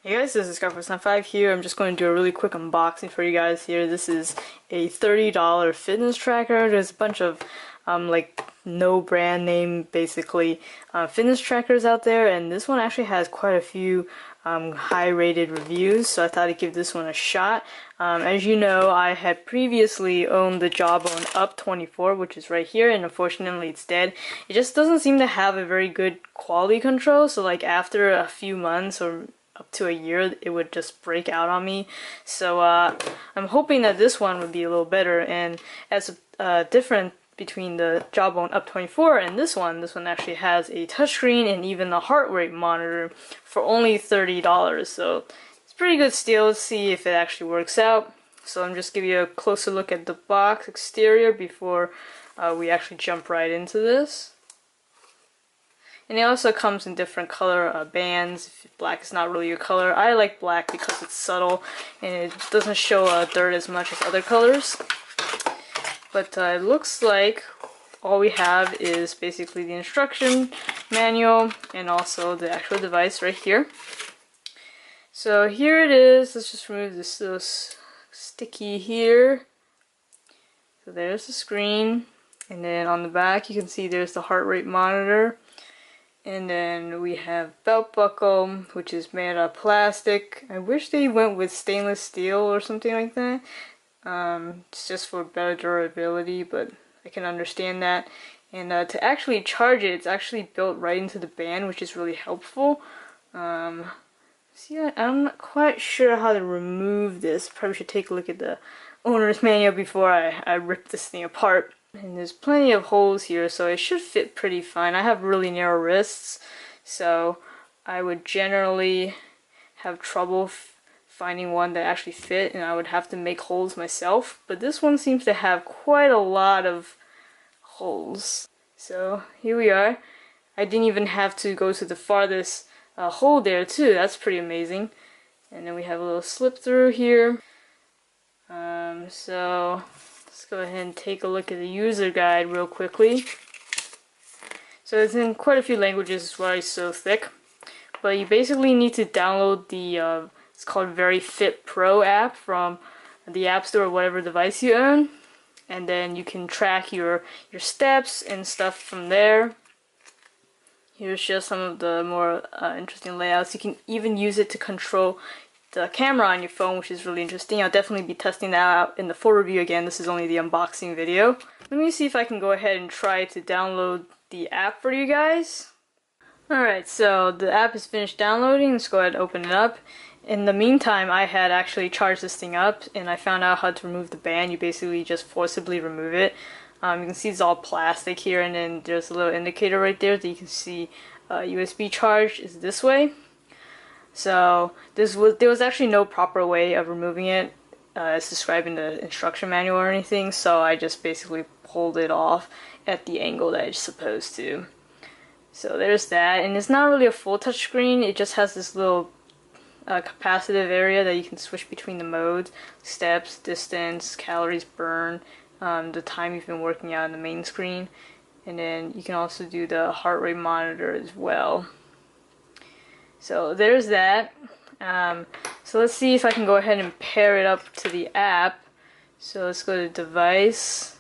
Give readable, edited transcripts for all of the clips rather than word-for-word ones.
Hey guys, this is Scarf5 here. I'm just going to do a really quick unboxing for you guys here. This is a $30 fitness tracker. There's a bunch of like no brand name basically fitness trackers out there, and this one actually has quite a few high rated reviews, so I thought I'd give this one a shot. As you know, I had previously owned the Jawbone Up 24, which is right here, and unfortunately it's dead. It just doesn't seem to have a very good quality control, so like after a few months or up to a year, it would just break out on me. So I'm hoping that this one would be a little better, and as a difference between the Jawbone Up 24 and this one actually has a touchscreen and even a heart rate monitor for only $30. So it's a pretty good steal. Let's see if it actually works out. So I'm just giving you a closer look at the box exterior before we actually jump right into this. And it also comes in different color bands. If black is not really your color, I like black because it's subtle and it doesn't show dirt as much as other colors. But it looks like all we have is basically the instruction manual and also the actual device right here. So here it is. Let's just remove this little sticky here. So there's the screen, and then on the back you can see there's the heart rate monitor. And then we have belt buckle, which is made out of plastic. I wish they went with stainless steel or something like that. It's just for better durability, but I can understand that. And to actually charge it, it's actually built right into the band, which is really helpful. See, I'm not quite sure how to remove this. Probably should take a look at the owner's manual before I rip this thing apart. And there's plenty of holes here, so it should fit pretty fine. I have really narrow wrists, so I would generally have trouble finding one that actually fit, and I would have to make holes myself. But this one seems to have quite a lot of holes. So here we are. I didn't even have to go to the farthest hole there too. That's pretty amazing. And then we have a little slip through here. So let's go ahead and take a look at the user guide real quickly. So it's in quite a few languages, that's why it's so thick. But you basically need to download the it's called Very Fit Pro app from the App Store or whatever device you own, and then you can track your steps and stuff from there. Here's just some of the more interesting layouts. You can even use it to control the camera on your phone, which is really interesting. I'll definitely be testing that out in the full review again. This is only the unboxing video. Let me see if I can go ahead and try to download the app for you guys. Alright, so the app is finished downloading. Let's go ahead and open it up. In the meantime, I had actually charged this thing up and I found out how to remove the band. You basically just forcibly remove it. You can see it's all plastic here, and then there's a little indicator right there that you can see USB charge is this way. So there was actually no proper way of removing it as described in the instruction manual or anything, so I just basically pulled it off at the angle that it's supposed to. So there's that, and it's not really a full touch screen. It just has this little capacitive area that you can switch between the modes, steps, distance, calories burned, the time you've been working out on the main screen, and then you can also do the heart rate monitor as well. So there's that. So let's see if I can go ahead and pair it up to the app. So let's go to device,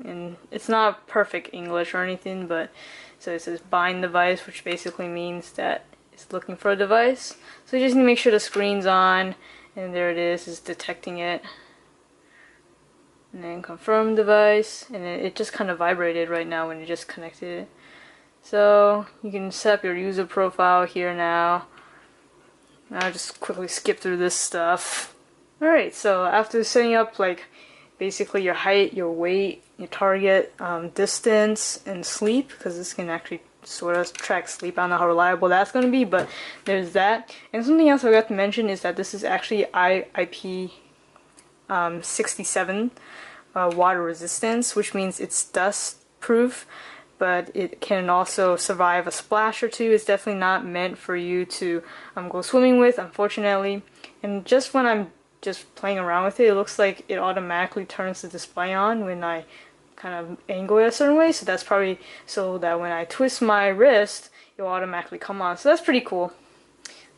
and it's not perfect English or anything, but so it says bind device, which basically means that it's looking for a device. So you just need to make sure the screen's on, and there it is, it's detecting it. And then confirm device, and it just kind of vibrated right now when you just connected it. So you can set up your user profile here now. I'll just quickly skip through this stuff. Alright, so after setting up like basically your height, your weight, your target, distance, and sleep, because this can actually sort of track sleep. I don't know how reliable that's going to be, but there's that. And something else I forgot to mention is that this is actually IP67 water resistance, which means it's dust proof, but it can also survive a splash or two. It's definitely not meant for you to go swimming with, unfortunately. And just when I'm just playing around with it, it looks like it automatically turns the display on when I kind of angle it a certain way. So that's probably so that when I twist my wrist, it will automatically come on. So that's pretty cool.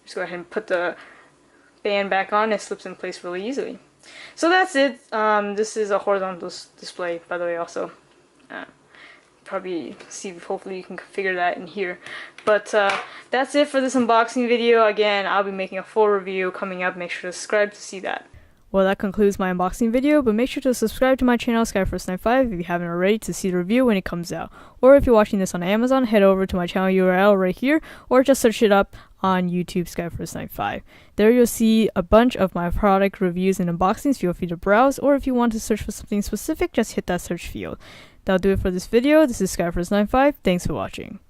Just go ahead and put the band back on, it slips in place really easily. So that's it. This is a horizontal display, by the way, also. Probably see, hopefully you can configure that in here. But that's it for this unboxing video. Again, I'll be making a full review coming up. Make sure to subscribe to see that. Well, that concludes my unboxing video, but make sure to subscribe to my channel, Skyforce95, if you haven't already, to see the review when it comes out. Or if you're watching this on Amazon, head over to my channel URL right here, or just search it up on YouTube, Skyforce95. There you'll see a bunch of my product reviews and unboxings. Feel free to browse, or if you want to search for something specific, just hit that search field. That'll do it for this video. This is Skyforce95. Thanks for watching.